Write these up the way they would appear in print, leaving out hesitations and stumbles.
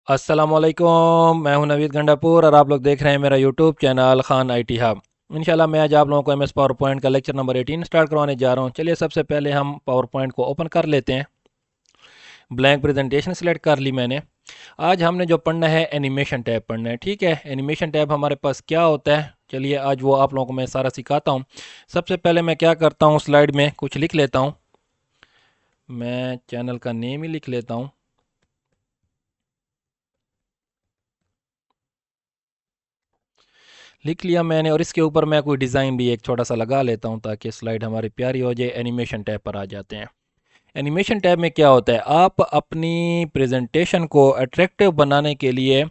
अस्सलामुअलैकुम, मैं हूं नवीद गंडापुर और आप लोग देख रहे हैं मेरा YouTube channel Khan IT hub. इंशाल्लाह मैं आज आप लोगों को एमएस पावर पॉइंट का लेक्चर नंबर 18 स्टार्ट करवाने जा रहा हूं। चलिए सबसे पहले हम पावर पॉइंट को ओपन कर लेते हैं। ब्लैंक प्रेजेंटेशन सिलेक्ट कर ली मैंने। आज हमने जो पढ़ना है एनिमेशन टैब पढ़ना है। ठीक है, एनिमेशन टैब हमारे पास क्या होता है, चलिए आज वो आप लोगों को मैं सारा सिखाता हूँ। सबसे पहले मैं क्या करता हूँ, स्लाइड में कुछ लिख लेता हूँ। मैं चैनल का नेम ही लिख लेता हूँ। लिख लिया मैंने और इसके ऊपर मैं कोई डिज़ाइन भी एक छोटा सा लगा लेता हूँ ताकि स्लाइड हमारी प्यारी हो जाए। एनिमेशन टैब पर आ जाते हैं। एनिमेशन टैब में क्या होता है, आप अपनी प्रेजेंटेशन को अट्रैक्टिव बनाने के लिए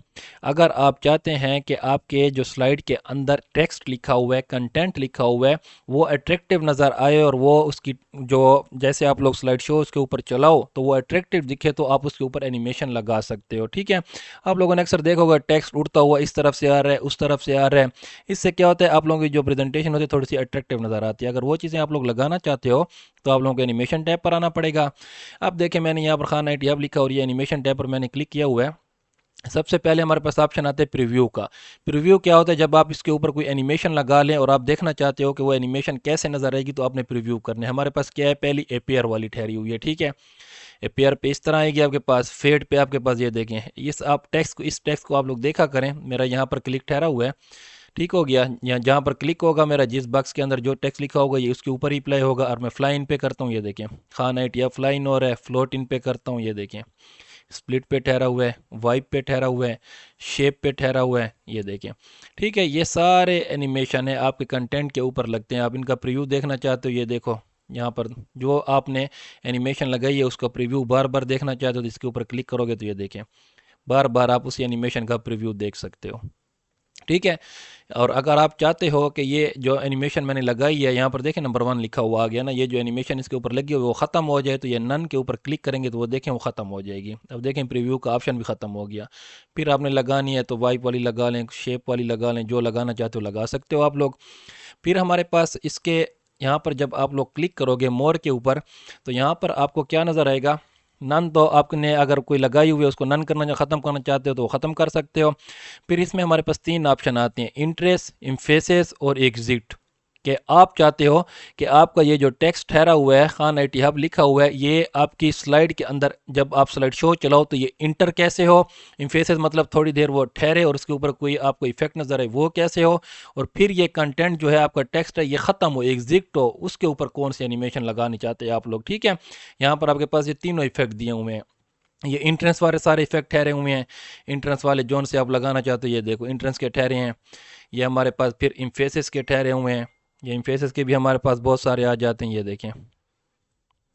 अगर आप चाहते हैं कि आपके जो स्लाइड के अंदर टेक्स्ट लिखा हुआ है, कंटेंट लिखा हुआ है, वो अट्रैक्टिव नज़र आए और वो उसकी जो जैसे आप लोग स्लाइड शो उसके ऊपर चलाओ तो वो अट्रैक्टिव दिखे, तो आप उसके ऊपर एनिमेशन लगा सकते हो। ठीक है, आप लोगों ने अक्सर देखा होगा टेक्स्ट उड़ता हुआ इस तरफ से आ रहा है, उस तरफ से आ रहा है। इससे क्या होता है, आप लोगों की जो प्रेजेंटेशन होती है थोड़ी सी अट्रैक्टिव नज़र आती है। अगर वो चीज़ें आप लोग लगाना चाहते हो तो आप लोगों को एनिमेशन टैब पर आना पड़ेगा। अब देखें मैंने यहाँ पर खान आई टी हब लिखा और ये एनिमेशन टैब पर मैंने क्लिक किया हुआ है। सबसे पहले हमारे पास ऑप्शन आता है प्रीव्यू का। प्रीव्यू क्या होता है, जब आप इसके ऊपर कोई एनिमेशन लगा लें और आप देखना चाहते हो कि वो एनिमेशन कैसे नजर आएगी तो आपने प्रीव्यू करने। हमारे पास क्या है, पहली एपीआर वाली ठहरी हुई है। ठीक है, एपीआर पे इस तरह आएगी आपके पास। फेड पे आपके पास ये देखें, इस आप टेक्स्ट को इस टेक्स्ट को आप लोग देखा करें। मेरा यहाँ पर क्लिक ठहरा हुआ है। ठीक हो गया, यहाँ जहाँ पर क्लिक होगा मेरा जिस बॉक्स के अंदर जो टेक्स्ट लिखा होगा ये उसके ऊपर ही अप्लाई होगा। और मैं फ्लाई इन पे करता हूँ, ये देखें खान आई टी या फ्लाई इन और है। फ्लोट इन पे करता हूँ, ये देखें स्प्लिट पे ठहरा हुआ है, वाइप पे ठहरा हुआ है, शेप पे ठहरा हुआ है, ये देखें। ठीक है, ये सारे एनिमेशन है आपके कंटेंट के ऊपर लगते हैं। आप इनका प्रीव्यू देखना चाहते हो, ये देखो यहाँ पर जो आपने एनिमेशन लगाई है उसका प्रीव्यू बार बार देखना चाहते हो तो इसके ऊपर क्लिक करोगे तो ये देखें बार बार आप उसी एनिमेशन का प्रीव्यू देख सकते हो। ठीक है, और अगर आप चाहते हो कि ये जो एनिमेशन मैंने लगाई है, यहाँ पर देखें नंबर 1 लिखा हुआ आ गया ना, ये जो एनिमेशन इसके ऊपर लगी हुई है वो ख़त्म हो जाए तो ये नन के ऊपर क्लिक करेंगे तो वो देखें वो ख़त्म हो जाएगी। अब देखें प्रीव्यू का ऑप्शन भी ख़त्म हो गया। फिर आपने लगानी है तो वाइप वाली लगा लें, शेप वाली लगा लें, जो लगाना चाहते हो लगा सकते हो आप लोग। फिर हमारे पास इसके यहाँ पर जब आप लोग क्लिक करोगे मोर के ऊपर तो यहाँ पर आपको क्या नज़र आएगा, नन। तो आपने अगर कोई लगाई हुई है उसको नन करना या ख़त्म करना चाहते हो तो वो ख़त्म कर सकते हो। फिर इसमें हमारे पास 3 ऑप्शन आते हैं, इंट्रेस, इम्फेसिस और एग्जिट। कि आप चाहते हो कि आपका ये जो टेक्स्ट ठहरा हुआ है खान आई टी हब लिखा हुआ है ये आपकी स्लाइड के अंदर जब आप स्लाइड शो चलाओ तो ये इंटर कैसे हो। इम्फेसिस मतलब थोड़ी देर वो ठहरे और उसके ऊपर कोई आपको इफेक्ट नजर आए वो कैसे हो। और फिर ये कंटेंट जो है आपका टेक्स्ट है ये ख़त्म हो, एग्जिट हो, उसके ऊपर कौन सी एनिमेशन लगानी चाहते हैं आप लोग। ठीक है, यहाँ पर आपके पास ये तीनों इफेक्ट दिए हुए हैं। ये इंट्रेंस वाले सारे इफेक्ट ठहरे हुए हैं। इंट्रेंस वाले जोन से आप लगाना चाहते हो ये देखो इंट्रेंस के ठहरे हैं। ये हमारे पास फिर इम्फेसिस के ठहरे हुए हैं। ये इम्फेसिस के भी हमारे पास बहुत सारे आ जाते हैं, ये देखें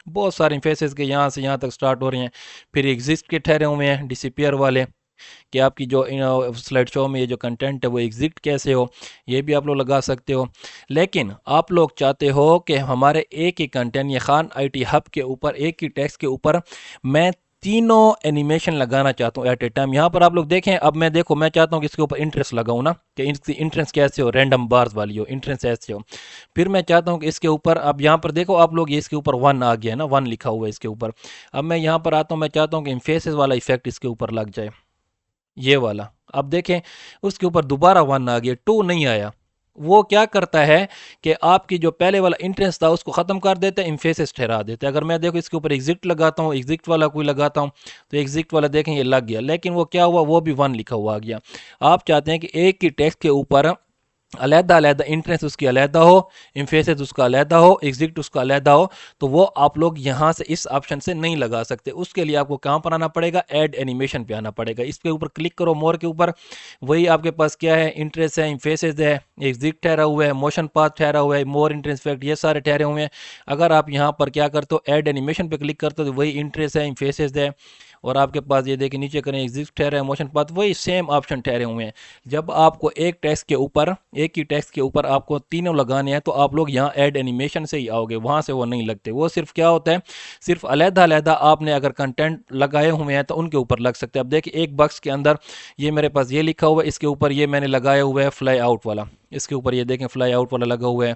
बहुत सारे इम्फेसिस के यहाँ से यहाँ तक स्टार्ट हो रहे हैं। फिर एग्जिस्ट के ठहरे हुए हैं डिसअपियर वाले, कि आपकी जो स्लाइड शो में ये जो कंटेंट है वो एग्जिट कैसे हो, ये भी आप लोग लगा सकते हो। लेकिन आप लोग चाहते हो कि हमारे एक ही कंटेंट ये खान आईटी हब के ऊपर एक ही टेक्स्ट के ऊपर मैं तीनों एनिमेशन लगाना चाहता हूँ एट ए टाइम। यहाँ पर आप लोग देखें, अब मैं देखो मैं चाहता हूँ कि इसके ऊपर इंट्रेंस लगाऊँ ना, कि इसकी इंट्रेंस कैसे हो, रैंडम बार्स वाली हो, इंट्रेंस ऐसे हो। फिर मैं चाहता हूँ कि इसके ऊपर अब यहाँ पर देखो आप लोग ये इसके ऊपर 1 आ गया है ना, 1 लिखा हुआ है इसके ऊपर। अब मैं यहाँ पर आता हूँ, मैं चाहता हूँ कि फेसेस वाला इफेक्ट इसके ऊपर लग जाए, ये वाला। अब देखें उसके ऊपर दोबारा 1 आ गया, 2 नहीं आया। वो क्या करता है कि आपकी जो पहले वाला इंटरेस्ट था उसको ख़त्म कर देता है, इम्फेसिस ठहरा देता है। अगर मैं देखो इसके ऊपर एग्जिट लगाता हूँ, एग्जिट वाला कोई लगाता हूँ तो एग्जिट वाला देखें ये लग गया, लेकिन वो क्या हुआ, वो भी 1 लिखा हुआ आ गया। आप चाहते हैं कि एक ही टेक्स्ट के ऊपर अलहदा अलहदा इंट्रेंस उसकी अलहदा हो, इम्फेसिस उसका अलहदा हो, एग्जिट उसका अलहदा हो, तो वो आप लोग यहाँ से इस ऑप्शन से नहीं लगा सकते। उसके लिए आपको कहाँ पर आना पड़ेगा, ऐड एनिमेशन पे आना पड़ेगा। इसके ऊपर क्लिक करो मोर के ऊपर, वही आपके पास क्या है, इंट्रेंस है, इम्फेसिस है, एग्जिट ठहरा हुआ है, मोशन पाथ ठहरा हुआ है, मोर इंट्रेंस इफेक्ट, ये सारे ठहरे हुए हैं। अगर आप यहाँ पर क्या करते हो, ऐड एनिमेशन पे क्लिक करते हो तो वही इंट्रेंस है, इम्फेसिस है, और आपके पास ये देखिए नीचे करें एग्जिस्ट ठहरा है, मोशन पाथ, वही सेम ऑप्शन ठहरे हुए हैं। जब आपको एक टेक्स्ट के ऊपर एक ही टेक्स्ट के ऊपर आपको तीनों लगाने हैं तो आप लोग यहाँ ऐड एनिमेशन से ही आओगे, वहाँ से वो नहीं लगते। वो सिर्फ क्या होता है, सिर्फ अलहदा अलहदा आपने अगर कंटेंट लगाए हुए हैं तो उनके ऊपर लग सकते हैं। अब देखिए एक बॉक्स के अंदर ये मेरे पास ये लिखा हुआ है, इसके ऊपर ये मैंने लगाया हुआ है फ्लाई आउट वाला, इसके ऊपर ये देखें फ्लाई आउट वाला लगा हुआ है।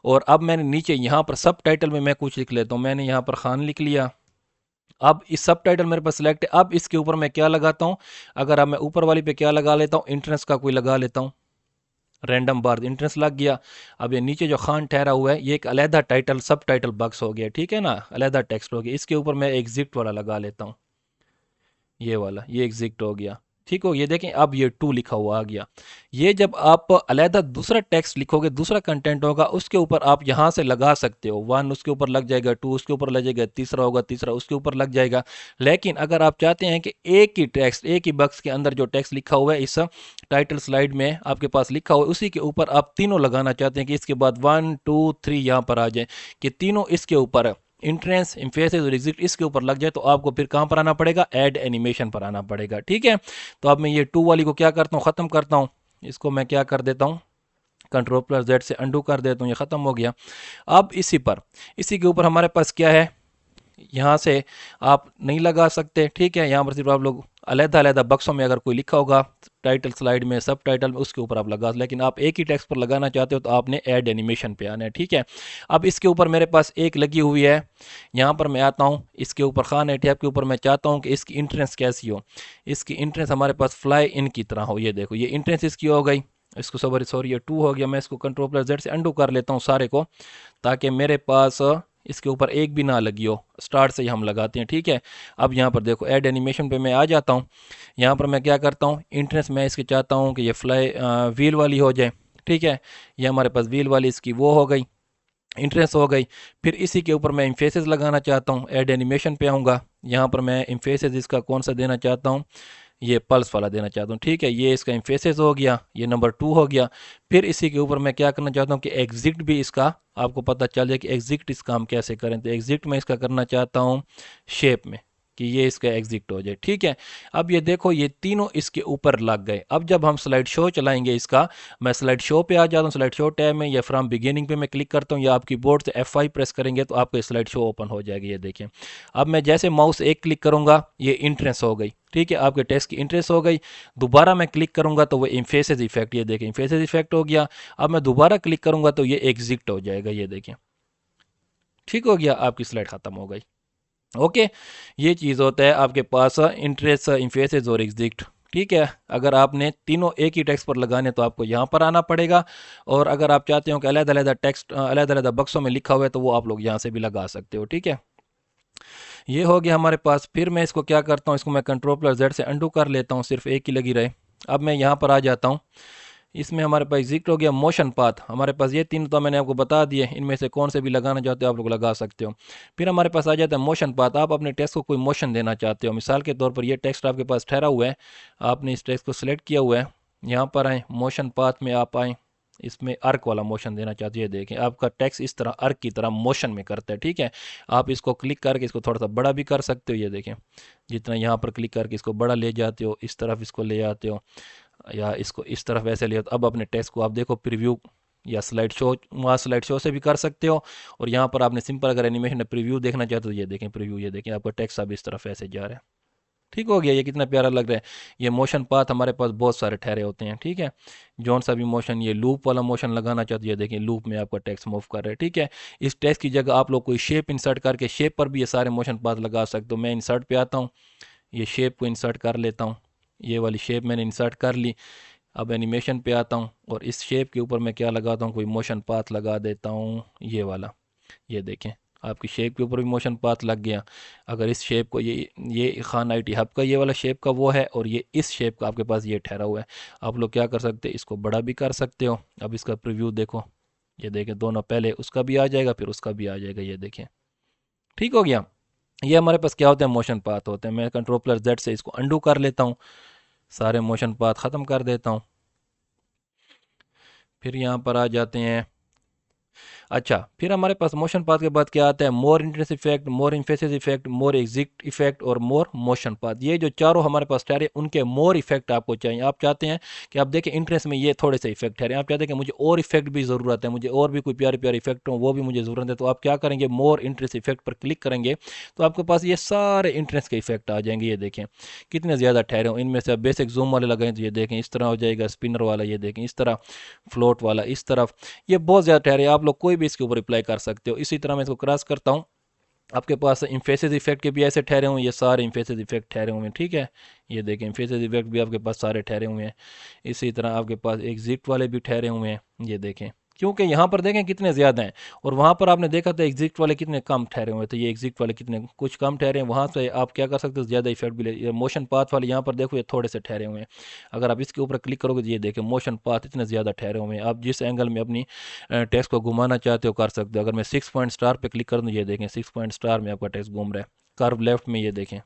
और अब मैंने नीचे यहाँ पर सब टाइटल में मैं कुछ लिख लेता हूँ, मैंने यहाँ पर खान लिख लिया। अब इस सब टाइटल मेरे पास सिलेक्ट है। अब इसके ऊपर मैं क्या लगाता हूँ, अगर अब मैं ऊपर वाली पे क्या लगा लेता हूँ, इंट्रेंस का कोई लगा लेता हूँ, रैंडम बार इंट्रेंस लग गया। अब ये नीचे जो खान ठहरा हुआ है ये एक अलहदा टाइटल सब टाइटल बॉक्स हो गया, ठीक है ना, अलहदा टेक्स्ट हो गया। इसके ऊपर मैं एग्जिट वाला लगा लेता हूँ, ये वाला, ये एग्जिट हो गया। ठीक हो, ये देखें अब ये टू लिखा हुआ आ गया। ये जब आप अलहदा दूसरा टेक्स्ट लिखोगे, दूसरा कंटेंट होगा, उसके ऊपर आप यहाँ से लगा सकते हो, वन उसके ऊपर लग जाएगा, टू उसके ऊपर लग जाएगा, तीसरा होगा तीसरा उसके ऊपर लग जाएगा। लेकिन अगर आप चाहते हैं कि एक ही टेक्स्ट, एक ही बॉक्स के अंदर जो टेक्स्ट लिखा हुआ है इस टाइटल स्लाइड में आपके पास लिखा हुआ है, उसी के ऊपर आप तीनों लगाना चाहते हैं कि इसके बाद वन टू थ्री यहाँ पर आ जाए, कि तीनों इसके ऊपर इंट्रेंस, इम्फेसिस और एग्जिट इसके ऊपर लग जाए, तो आपको फिर कहाँ पर आना पड़ेगा, ऐड एनिमेशन पर आना पड़ेगा। ठीक है, तो अब मैं ये टू वाली को क्या करता हूँ, ख़त्म करता हूँ। इसको मैं क्या कर देता हूँ, कंट्रोल प्लस जेड से अंडू कर देता हूँ, ये ख़त्म हो गया। अब इसी के ऊपर हमारे पास क्या है, यहाँ से आप नहीं लगा सकते, ठीक है, यहाँ पर सिर्फ आप लोग अलहदा अलहदा बक्सों में अगर कोई लिखा होगा टाइटल स्लाइड में, सब टाइटल में, उसके ऊपर आप लगा, लेकिन आप एक ही टेक्स्ट पर लगाना चाहते हो तो आपने ऐड एनिमेशन पे आना है। ठीक है, अब इसके ऊपर मेरे पास एक लगी हुई है, यहाँ पर मैं आता हूँ, इसके ऊपर खान है टैब के ऊपर मैं चाहता हूँ कि इसकी इंट्रेंस कैसी हो, इसकी इंट्रेंस हमारे पास फ्लाई इन की तरह हो। ये देखो, ये इंट्रेंस इसकी हो गई, इसको सॉरी ये टू हो गया। मैं इसको कंट्रोल प्लस जेड से अंडू कर लेता हूँ सारे को, ताकि मेरे पास इसके ऊपर एक भी ना लगी हो, स्टार्ट से ही हम लगाते हैं। ठीक है, अब यहाँ पर देखो ऐड एनिमेशन पे मैं आ जाता हूँ। यहाँ पर मैं क्या करता हूँ, इंट्रेंस मैं इसके चाहता हूँ कि ये फ्लाई व्हील वाली हो जाए। ठीक है, ये हमारे पास व्हील वाली इसकी वो हो गई, इंट्रेंस हो गई। फिर इसी के ऊपर मैं इम्फेसिस लगाना चाहता हूँ, ऐड एनिमेशन पे आऊँगा। यहाँ पर मैं इम्फेसिस इसका कौन सा देना चाहता हूँ, ये पल्स वाला देना चाहता हूँ। ठीक है, ये इसका इम्फेसिस हो गया, ये नंबर टू हो गया। फिर इसी के ऊपर मैं क्या करना चाहता हूँ कि एग्जिट भी इसका आपको पता चल जाए कि एग्जिट इसका हम कैसे करें। तो एग्जिट मैं इसका करना चाहता हूँ शेप में, कि ये इसका एग्जिट हो जाए। ठीक है, अब ये देखो ये तीनों इसके ऊपर लग गए। अब जब हम स्लाइड शो चलाएंगे इसका, मैं स्लाइड शो पे आ जाता हूँ, स्लाइड शो टैब में या फ्रॉम बिगिनिंग पे मैं क्लिक करता हूँ, या आप कीबोर्ड से F5 प्रेस करेंगे तो आपको स्लाइड शो ओपन हो जाएगी। ये देखें, अब मैं जैसे माउस एक क्लिक करूंगा ये इंट्रेंस हो गई। ठीक है, आपके टेक्स्ट की इंट्रेंस हो गई। दोबारा मैं क्लिक करूंगा तो वो इम्फेसिस इफेक्ट, ये देखें इम्फेसिस इफेक्ट हो गया। अब मैं दोबारा क्लिक करूंगा तो ये एग्जिट हो जाएगा, ये देखें, ठीक हो गया, आपकी स्लाइड खत्म हो गई। ओके, ये चीज़ होता है आपके पास इंट्रेंस, इम्फेसिस और एग्जिट। ठीक है, अगर आपने तीनों एक ही टेक्स्ट पर लगाने तो आपको यहाँ पर आना पड़ेगा, और अगर आप चाहते हो कि अलग अलग टेक्स्ट अलग अलग बक्सों में लिखा हुआ है तो वो आप लोग यहाँ से भी लगा सकते हो। ठीक है, ये हो गया हमारे पास। फिर मैं इसको क्या करता हूँ, इसको मैं कंट्रोल प्लस जेड से अंडू कर लेता हूँ, सिर्फ एक ही लगी रहे। अब मैं यहाँ पर आ जाता हूँ, इसमें हमारे पास जिक्र हो गया मोशन पाथ। हमारे पास ये तीन तो मैंने आपको बता दिए, इनमें से कौन से भी लगाना चाहते हो आप लोग लगा सकते हो। फिर हमारे पास आ जाता है मोशन पाथ। आप अपने टेक्स्ट को कोई मोशन देना चाहते हो, मिसाल के तौर पर ये टेक्स्ट आपके पास ठहरा हुआ है, आपने इस टेक्स्ट को सिलेक्ट किया हुआ है, यहाँ पर आए मोशन पाथ में आप आए, इसमें अर्क वाला मोशन देना चाहते हैं। देखें आपका टेक्स्ट इस तरह अर्क की तरह मोशन में करता है। ठीक है, आप इसको क्लिक करके इसको थोड़ा सा बड़ा भी कर सकते हो। ये देखें, जितना यहाँ पर क्लिक करके इसको बड़ा ले जाते हो, इस तरफ इसको ले आते हो, या इसको इस तरफ ऐसे लिया। तो अब अपने टेक्स्ट को आप देखो प्रीव्यू या स्लाइड शो, वहाँ स्लाइड शो से भी कर सकते हो, और यहाँ पर आपने सिंपल अगर एनिमेशन प्रीव्यू देखना चाहते हो तो ये देखें प्रीव्यू, ये देखें आपका टेक्स्ट अब इस तरफ ऐसे जा रहा है। ठीक हो गया, ये कितना प्यारा लग रहा है। ये मोशन पाथ हमारे पास बहुत सारे ठहरे होते हैं। ठीक है, जौन सा भी मोशन, ये लूप वाला मोशन लगाना चाहते हो, ये देखें लूप में आपका टेक्स्ट मूव कर रहा है। ठीक है, इस टेक्स्ट की जगह आप लोग कोई शेप इंसर्ट करके शेप पर भी ये सारे मोशन पाथ लगा सकते हो। मैं इंसर्ट पे आता हूँ, ये शेप को इंसर्ट कर लेता हूँ, ये वाली शेप मैंने इंसर्ट कर ली। अब एनिमेशन पे आता हूँ, और इस शेप के ऊपर मैं क्या लगाता हूँ, कोई मोशन पाथ लगा देता हूँ, ये वाला। ये देखें आपकी शेप के ऊपर भी मोशन पाथ लग गया। अगर इस शेप को, ये खान IT हब का ये वाला शेप का वो है, और ये इस शेप का आपके पास ये ठहरा हुआ है। आप लोग क्या कर सकते हैं, इसको बड़ा भी कर सकते हो। अब इसका प्रीव्यू देखो, ये देखें दोनों, पहले उसका भी आ जाएगा फिर उसका भी आ जाएगा, ये देखें, ठीक हो गया। ये हमारे पास क्या होते हैं, मोशन पाथ होते हैं। मैं कंट्रोल प्लस जेड से इसको अंडू कर लेता हूँ, सारे मोशन पाथ ख़त्म कर देता हूँ। फिर यहाँ पर आ जाते हैं। अच्छा, फिर हमारे पास मोशन पाथ के बाद क्या आता है, मोर इंटेंस इफेक्ट, मोर इम्फेसिस इफेक्ट, मोर एग्जिट इफेक्ट और मोर मोशन पाथ। ये जो चारों हमारे पास ठहरे, उनके मोर इफेक्ट आपको चाहिए। आप चाहते हैं कि आप देखें इंट्रेंस में ये थोड़े से इफेक्ट ठहरे, आप चाहते हैं कि मुझे और इफेक्ट भी ज़रूरत है, मुझे और भी कोई प्यारे प्यारे इफेक्ट हो वो भी मुझे ज़रूरत है, तो आप क्या करेंगे, मोर इंट्रेंस इफेक्ट पर क्लिक करेंगे तो आपके पास ये सारे इंट्रेंस के इफेक्ट आ जाएंगे। ये देखें कितने ज़्यादा ठहरे हो। इनमें से आप बेसिक जूम वाले लगाएं तो ये देखें इस तरह हो जाएगा, स्पिनर वाला ये देखें इस तरह, फ्लोट वाला इस तरफ, ये बहुत ज़्यादा ठहरे। आप लोग कोई भी इसके ऊपर अप्लाई कर सकते हो। इसी तरह मैं इसको क्रॉस करता हूँ, आपके पास इम्फेसिस इफेक्ट के भी ऐसे ठहरे हुए हैं, ये सारे इम्फेसिस इफेक्ट ठहरे हुए हैं, ठीक है। ये देखें इम्फेसिस इफेक्ट भी आपके पास सारे ठहरे हुए हैं। इसी तरह आपके पास एग्जिट वाले भी ठहरे हुए हैं, ये देखें, क्योंकि यहाँ पर देखें कितने ज़्यादा हैं, और वहाँ पर आपने देखा था एग्जिट वाले कितने कम ठहरे हुए थे, ये एग्जिट वाले कितने कुछ कम ठहरे हैं। वहाँ से आप क्या कर सकते हो, ज़्यादा इफेक्ट भी ले। मोशन पाथ वाले यहाँ पर देखो ये थोड़े से ठहरे हुए हैं, अगर आप इसके ऊपर क्लिक करोगे तो ये देखें मोशन पाथ इतने ज़्यादा ठहरे हुए हैं। आप जिस एंगल में अपनी टेक्स्ट को घुमाना चाहते हो कर सकते हो। अगर मैं 6 पॉइंट स्टार पे क्लिक कर दूँ, ये देखें 6 पॉइंट स्टार में आपका टेक्स्ट घूम रहा है। कर्व लेफ्ट में ये देखें,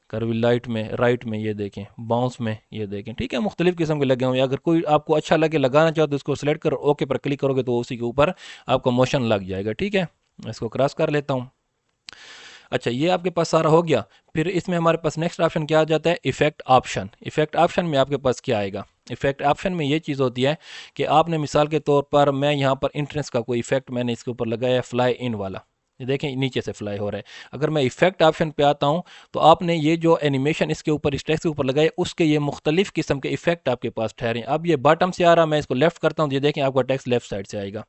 कर्व लाइट में, राइट में ये देखें, बाउंस में ये देखें, ठीक है। मुख्तलिफ किस्म के लगे हुए हैं। अगर कोई आपको अच्छा लगे लगाना चाहो तो इसको सेलेक्ट कर ओके पर क्लिक करोगे तो उसी के ऊपर आपका मोशन लग जाएगा, ठीक है। इसको क्रॉस कर लेता हूँ। अच्छा, ये आपके पास सारा हो गया। फिर इसमें हमारे पास नेक्स्ट ऑप्शन क्या आ जाता है, इफेक्ट ऑप्शन। इफेक्ट ऑप्शन में आपके पास क्या आएगा, इफेक्ट ऑप्शन में ये चीज़ होती है कि आपने मिसाल के तौर पर, मैं यहाँ पर इंट्रेंस का कोई इफेक्ट मैंने इसके ऊपर लगाया है, फ्लाई इन वाला, ये देखें नीचे से फ्लाई हो रहा है। अगर मैं इफेक्ट ऑप्शन पे आता हूँ तो आपने ये जो एनिमेशन इसके ऊपर, इस टेक्स्ट के ऊपर लगाए, उसके ये मुख्तलिफ किस्म के इफेक्ट आपके पास ठहरे हैं। अब ये बॉटम से आ रहा, मैं इसको लेफ्ट करता हूँ, ये देखें आपका टेक्स्ट लेफ्ट साइड से आएगा।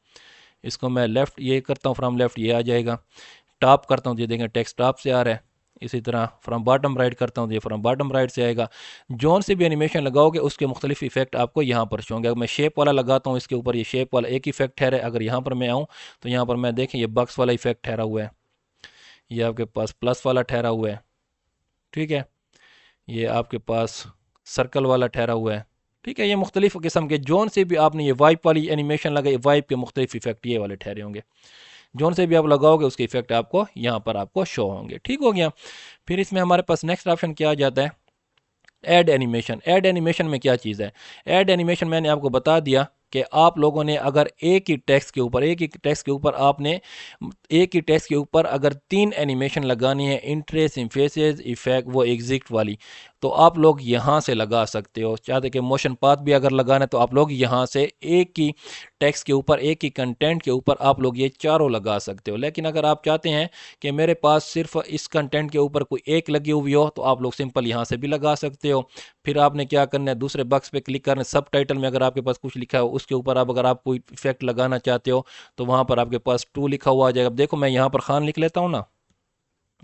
इसको मैं लेफ्ट ये करता हूँ, फ्रॉम लेफ्ट ये आ जाएगा। टॉप करता हूँ, ये देखें टेक्स्ट टॉप से आ रहा है। इसी तरह फ्रॉम बॉटम राइट करता हूँ, ये फ्रॉम बॉटम राइट से आएगा। जोन से भी एनिमेशन लगाओगे उसके मुख्तलिफ इफेक्ट आपको यहाँ पर शो होंगे। अगर मैं शेप वाला लगाता हूँ इसके ऊपर, ये शेप वाला एक इफेक्ट ठहरा है। अगर यहाँ पर मैं आऊँ तो यहाँ पर मैं देखें ये बॉक्स वाला इफेक्ट ठहरा हुआ है, ये आपके पास प्लस वाला ठहरा हुआ है, ठीक है। ये आपके पास सर्कल वाला ठहरा हुआ है, ठीक है। ये मुख्तलिफ किस्म के, जोन से भी आपने ये वाइप वाली एनिमेशन लगाई, वाइप के मुख्तलिफ इफेक्ट ये वाले ठहरे होंगे। जोन से भी आप लगाओगे उसके इफेक्ट आपको यहाँ पर आपको शो होंगे, ठीक हो गया। फिर इसमें हमारे पास नेक्स्ट ऑप्शन क्या आ जाता है, ऐड एनिमेशन। ऐड एनिमेशन में क्या चीज़ है, ऐड एनिमेशन मैंने आपको बता दिया कि आप लोगों ने अगर एक ही टेक्स्ट के ऊपर, एक ही टेक्स्ट के ऊपर आपने, एक ही टेक्स्ट के ऊपर अगर 3 एनिमेशन लगानी है, इंट्रेस, इम्फेसिस, इफेक्ट, वो एग्जिट वाली, तो आप लोग यहाँ से लगा सकते हो। चाहते कि मोशन पाथ भी अगर लगाना है तो आप लोग यहाँ से एक ही टेक्स्ट के ऊपर, एक ही कंटेंट के ऊपर आप लोग ये चारों लगा सकते हो। लेकिन अगर आप चाहते हैं कि मेरे पास सिर्फ इस कंटेंट के ऊपर कोई एक लगी हुई हो तो आप लोग सिंपल यहाँ से भी लगा सकते हो। फिर आपने क्या करना है, दूसरे बॉक्स पे क्लिक करना है, सब टाइटल में अगर आपके पास कुछ लिखा हो उसके ऊपर आप, अगर आप कोई इफेक्ट लगाना चाहते हो तो वहाँ पर आपके पास 2 लिखा हुआ आ जाएगा। अब देखो मैं यहाँ पर खान लिख लेता हूँ ना,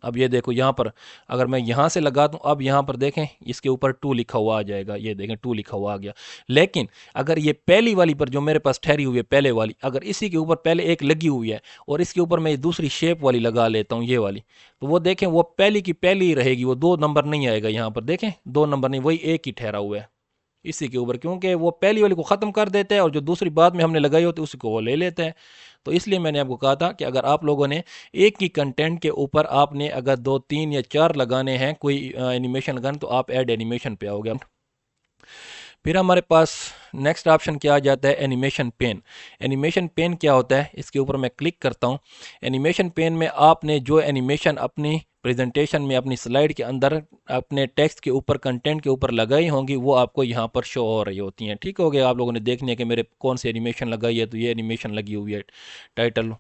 अब ये देखो यहाँ पर अगर मैं यहाँ से लगा दूँ, अब यहाँ पर देखें इसके ऊपर 2 लिखा हुआ आ जाएगा, ये देखें 2 लिखा हुआ आ गया। लेकिन अगर ये पहली वाली पर जो मेरे पास ठहरी हुई है, पहले वाली, अगर इसी के ऊपर पहले एक लगी हुई है और इसके ऊपर मैं दूसरी शेप वाली लगा लेता हूँ, ये वाली, तो वो देखें वो पहली की पहली ही रहेगी, वो 2 नंबर नहीं आएगा। यहाँ पर देखें 2 नंबर नहीं, वही एक ही ठहरा हुआ है इसी के ऊपर, क्योंकि वो पहली वाली को ख़त्म कर देते हैं और जो दूसरी बाद में हमने लगाई होती है उसी को वो ले लेते हैं। तो इसलिए मैंने आपको कहा था कि अगर आप लोगों ने एक ही कंटेंट के ऊपर आपने अगर 2, 3 या 4 लगाने हैं, कोई एनिमेशन लगाना, तो आप ऐड एनिमेशन पे आओगे। फिर हमारे पास नेक्स्ट ऑप्शन क्या आ जाता है, एनिमेशन पेन। एनिमेशन पेन क्या होता है, इसके ऊपर मैं क्लिक करता हूँ। एनिमेशन पेन में आपने जो एनिमेशन अपनी प्रेजेंटेशन में, अपनी स्लाइड के अंदर, अपने टेक्स्ट के ऊपर, कंटेंट के ऊपर लगाई होंगी, वो आपको यहाँ पर शो हो रही होती हैं, ठीक हो गया। आप लोगों ने देखनी है कि मेरे कौन सी एनिमेशन लगाई है, तो ये एनिमेशन लगी हुई है टाइटल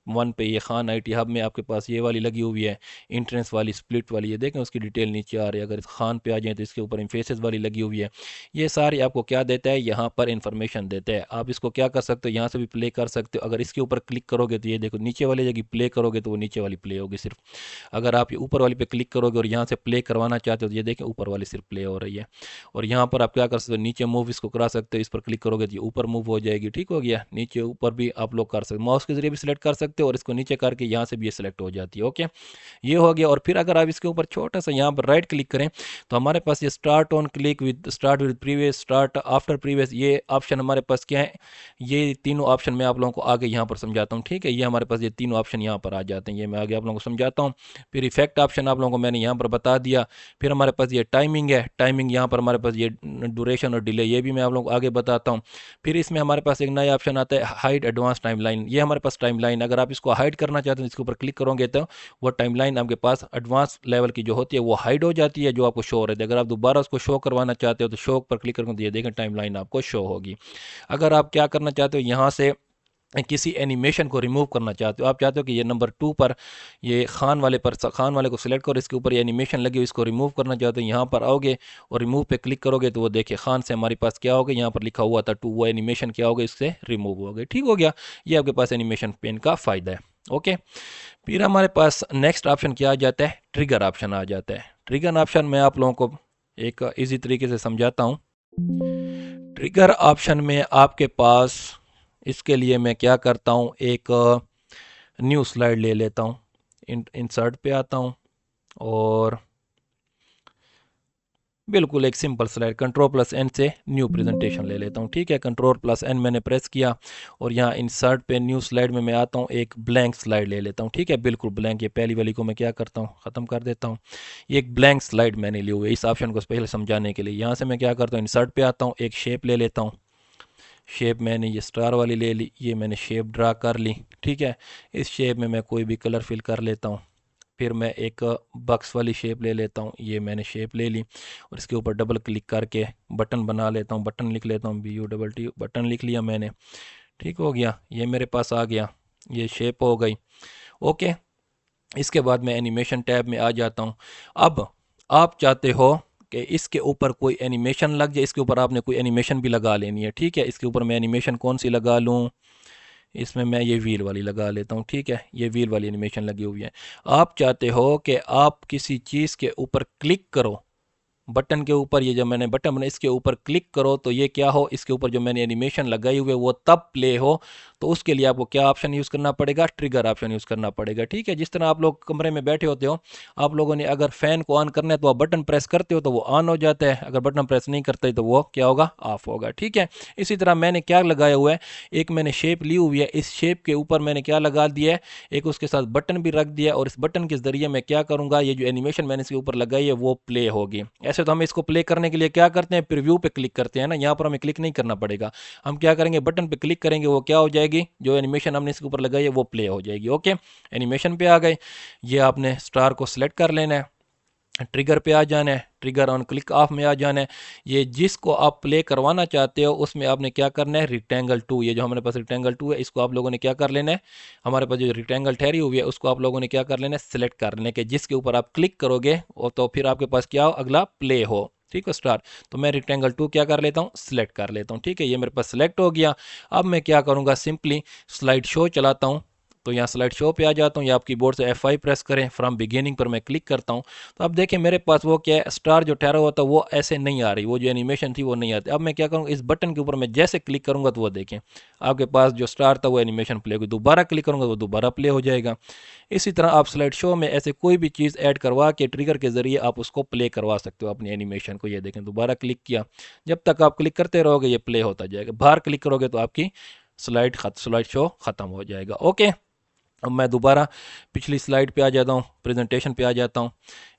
1 पे, ये खान IT हब में आपके पास ये वाली लगी हुई है, इंट्रेंस वाली, स्प्लिट वाली, ये देखें उसकी डिटेल नीचे आ रही है। अगर इस खान पे आ जाए तो इसके ऊपर इम्फेसिस वाली लगी हुई है। ये सारी आपको क्या देता है, यहाँ पर इंफॉर्मेशन देता है। आप इसको क्या कर सकते हो, यहाँ से भी प्ले कर सकते हो। अगर इसके ऊपर क्लिक करोगे तो ये देखो नीचे वाली जगह प्ले करोगे तो वो नीचे वाली प्ले होगी सिर्फ। अगर आप ये ऊपर वाली पे क्लिक करोगे और यहाँ से प्ले करवाना चाहते हो तो ये देखें ऊपर वाली सिर्फ प्ले हो रही है। और यहाँ पर आप क्या कर सकते हो, नीचे मूव इसको करा सकते हो, इस पर क्लिक करोगे तो ये ऊपर मूव हो जाएगी, ठीक हो गया। नीचे ऊपर भी आप लोग कर सकते हो, माउस के जरिए भी सिलेक्ट कर सकते हो और इसको नीचे करके यहाँ से भी ये सिलेक्ट हो जाती है, ओके। ये हो गया। और फिर अगर आप इसके ऊपर छोटा सा यहाँ पर राइट क्लिक करें तो हमारे पास ये start on click with, start with previous, start after previous, ये ऑप्शन हमारे पास क्या है। ये तीनों ऑप्शन मैं आप लोगों को आगे यहाँ पर समझाता हूँ, ठीक है। ये हमारे पास ये तीनों ऑप्शन यहाँ पर आ जाते हैं, ये मैं आगे आप लोगों को समझाता हूँ। फिर इफेक्ट ऑप्शन आप लोगों को मैंने यहाँ पर बता दिया। फिर हमारे पास ये टाइमिंग है, टाइमिंग यहाँ पर हमारे पास ये ड्यूरेशन और डिले, ये भी मैं आप लोगों को आगे बताता हूँ। फिर इसमें हमारे पास एक नया ऑप्शन आता है हाइड एडवांस टाइमलाइन, ये हमारे पास टाइमलाइन, अगर आप इसको हाइड करना चाहते हैं इसके ऊपर क्लिक करोगे तो वो टाइमलाइन आपके पास एडवांस लेवल की जो होती है वो हाइड हो जाती है, जो आपको शो हो रही है। अगर आप दोबारा उसको शो करवाना चाहते हो तो शो पर क्लिक करोगे तो ये देखें टाइमलाइन आपको शो होगी। अगर आप क्या करना चाहते हो, यहाँ से किसी एनिमेशन को रिमूव करना चाहते हो, आप चाहते हो कि ये नंबर 2 पर, ये खान वाले पर, खान वाले को सिलेक्ट करो, इसके ऊपर ये एनिमेशन लगी हुई, इसको रिमूव करना चाहते हो, यहाँ पर आओगे और रिमूव पे क्लिक करोगे तो वो देखिए खान से हमारे पास क्या होगा, यहाँ पर लिखा हुआ था 2, वो एनिमेशन क्या होगा, इससे रिमूव हो गए, ठीक हो गया। ये आपके पास एनिमेशन पेन का फ़ायदा है। ओके, फिर हमारे पास नेक्स्ट ऑप्शन क्या आ जाता है, ट्रिगर ऑप्शन आ जाता है। ट्रिगर ऑप्शन मैं आप लोगों को एक इजी तरीके से समझाता हूँ। ट्रिगर ऑप्शन में आपके पास, इसके लिए मैं क्या करता हूँ, एक न्यू स्लाइड ले लेता हूँ, इंसर्ट पे आता हूँ और बिल्कुल एक सिंपल स्लाइड कंट्रोल+N से न्यू प्रेजेंटेशन ले लेता हूँ। ठीक है, कंट्रोल+N मैंने प्रेस किया और यहाँ इंसर्ट पे न्यू स्लाइड में मैं आता हूँ, एक ब्लैंक स्लाइड ले लेता हूँ। ठीक है, बिल्कुल ब्लैंक, ये पहली वाली को मैं क्या करता हूँ, ख़त्म कर देता हूँ। ये एक ब्लैंक स्लाइड मैंने ली हुई है इस ऑप्शन को पहले समझाने के लिए। यहाँ से मैं क्या करता हूँ, इंसर्ट पे आता हूँ, एक शेप ले लेता हूँ। शेप मैंने ये स्टार वाली ले ली, ये मैंने शेप ड्रा कर ली। ठीक है, इस शेप में मैं कोई भी कलर फिल कर लेता हूँ। फिर मैं एक बक्स वाली शेप ले लेता हूँ, ये मैंने शेप ले ली और इसके ऊपर डबल क्लिक करके बटन बना लेता हूँ। बटन लिख लेता हूँ, BUTT, बटन लिख लिया मैंने। ठीक हो गया, ये मेरे पास आ गया, ये शेप हो गई। ओके, इसके बाद मैं एनिमेशन टैब में आ जाता हूँ। अब आप चाहते हो कि इसके ऊपर कोई एनिमेशन लग जाए, इसके ऊपर आपने कोई एनिमेशन भी लगा लेनी है। ठीक है, इसके ऊपर मैं एनिमेशन कौन सी लगा लूँ, इसमें मैं ये व्हील वाली लगा लेता हूँ। ठीक है, ये व्हील वाली एनिमेशन लगी हुई है। आप चाहते हो कि आप किसी चीज़ के ऊपर क्लिक करो, बटन के ऊपर, ये जब मैंने बटन बना इसके ऊपर क्लिक करो तो ये क्या हो, इसके ऊपर जो मैंने एनिमेशन लगाई हुई है वो तब प्ले हो, तो उसके लिए आपको क्या ऑप्शन यूज़ करना पड़ेगा, ट्रिगर ऑप्शन यूज़ करना पड़ेगा। ठीक है, जिस तरह आप लोग कमरे में बैठे होते हो, आप लोगों ने अगर फ़ैन को ऑन करना है तो आप बटन प्रेस करते हो तो वो ऑन हो जाता है, अगर बटन प्रेस नहीं करते तो वो क्या होगा, ऑफ होगा। ठीक है, इसी तरह मैंने क्या लगाया हुआ है, एक मैंने शेप ली हुई है, इस शेप के ऊपर मैंने क्या लगा दिया है, एक उसके साथ बटन भी रख दिया और इस बटन के ज़रिए मैं क्या करूँगा, ये जो एनिमेशन मैंने इसके ऊपर लगाई है वो प्ले होगी। ऐसे तो हम इसको प्ले करने के लिए क्या करते हैं, प्रीव्यू पे क्लिक करते हैं ना, यहाँ पर हमें क्लिक नहीं करना पड़ेगा। हम क्या करेंगे, बटन पे क्लिक करेंगे, वो क्या हो जाएगी, जो एनिमेशन हमने इसके ऊपर लगाई है वो प्ले हो जाएगी। ओके, एनिमेशन पे आ गए, ये आपने स्टार को सिलेक्ट कर लेना है, ट्रिगर पे आ जाना है, ट्रिगर ऑन क्लिक ऑफ में आ जाना है। ये जिसको आप प्ले करवाना चाहते हो उसमें आपने क्या करना है, रेक्टेंगल 2, ये जो हमारे पास रेक्टेंगल 2 है इसको आप लोगों ने क्या कर लेना है, हमारे पास जो रेक्टेंगल ठहरी हुई है उसको आप लोगों ने क्या कर लेना है, सिलेक्ट कर लेना है कि जिसके ऊपर आप क्लिक करोगे वो तो फिर आपके पास क्या हो, अगला प्ले हो। ठीक है, स्टार, तो मैं रेक्टेंगल 2 क्या कर लेता हूँ, सिलेक्ट कर लेता हूँ। ठीक है, ये मेरे पास सिलेक्ट हो गया। अब मैं क्या करूँगा, सिंपली स्लाइड शो चलाता हूँ, तो यहाँ स्लाइड शो पे आ जाता हूँ, या आप कीबोर्ड से F5 प्रेस करें, फ्रॉम बिगिनिंग पर मैं क्लिक करता हूँ। तो अब देखिए मेरे पास वो क्या है, स्टार जो ठहरा हुआ था वो ऐसे नहीं आ रही, वो जो एनिमेशन थी वो नहीं आती। अब मैं क्या करूँगा, इस बटन के ऊपर मैं जैसे क्लिक करूँगा तो वो देखें आपके पास जो स्टार था वो एनिमेशन प्ले होगी, दोबारा क्लिक करूँगा वो दोबारा प्ले हो जाएगा। इसी तरह आप स्लाइड शो में ऐसे कोई भी चीज़ ऐड करवा के ट्रिगर के ज़रिए आप उसको प्ले करवा सकते हो अपनी एनिमेशन को। ये देखें, दोबारा क्लिक किया, जब तक आप क्लिक करते रहोगे ये प्ले होता जाएगा, बाहर क्लिक करोगे तो आपकी स्लाइड शो ख़त्म हो जाएगा। ओके, अब मैं दोबारा पिछली स्लाइड पे आ जाता हूँ, प्रेजेंटेशन पे आ जाता हूँ,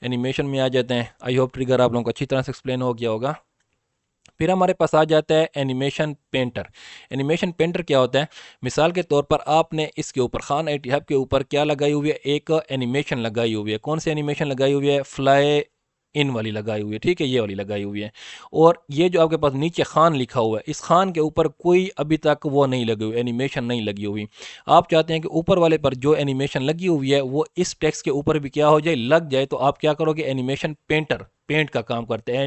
एनिमेशन में आ जाते हैं। आई होप ट्रिगर आप लोगों को अच्छी तरह से एक्सप्लेन हो गया होगा। फिर हमारे पास आ जाता है एनिमेशन पेंटर। एनिमेशन पेंटर क्या होता है, मिसाल के तौर पर आपने इसके ऊपर खान IT हब के ऊपर क्या लगाई हुई है, एक एनिमेशन लगाई हुई है। कौन सी एनिमेशन लगाई हुई है, फ्लाई इन वाली लगाई हुई है। ठीक है, ये वाली लगाई हुई है। और ये जो आपके पास नीचे खान लिखा हुआ है, इस खान के ऊपर कोई अभी तक वो नहीं लगी हुई, एनिमेशन नहीं लगी हुई। आप चाहते हैं कि ऊपर वाले पर जो एनिमेशन लगी हुई है वो इस टेक्स्ट के ऊपर भी क्या हो जाए, लग जाए, तो आप क्या करोगे, एनिमेशन पेंटर, पेंट का काम करते हैं,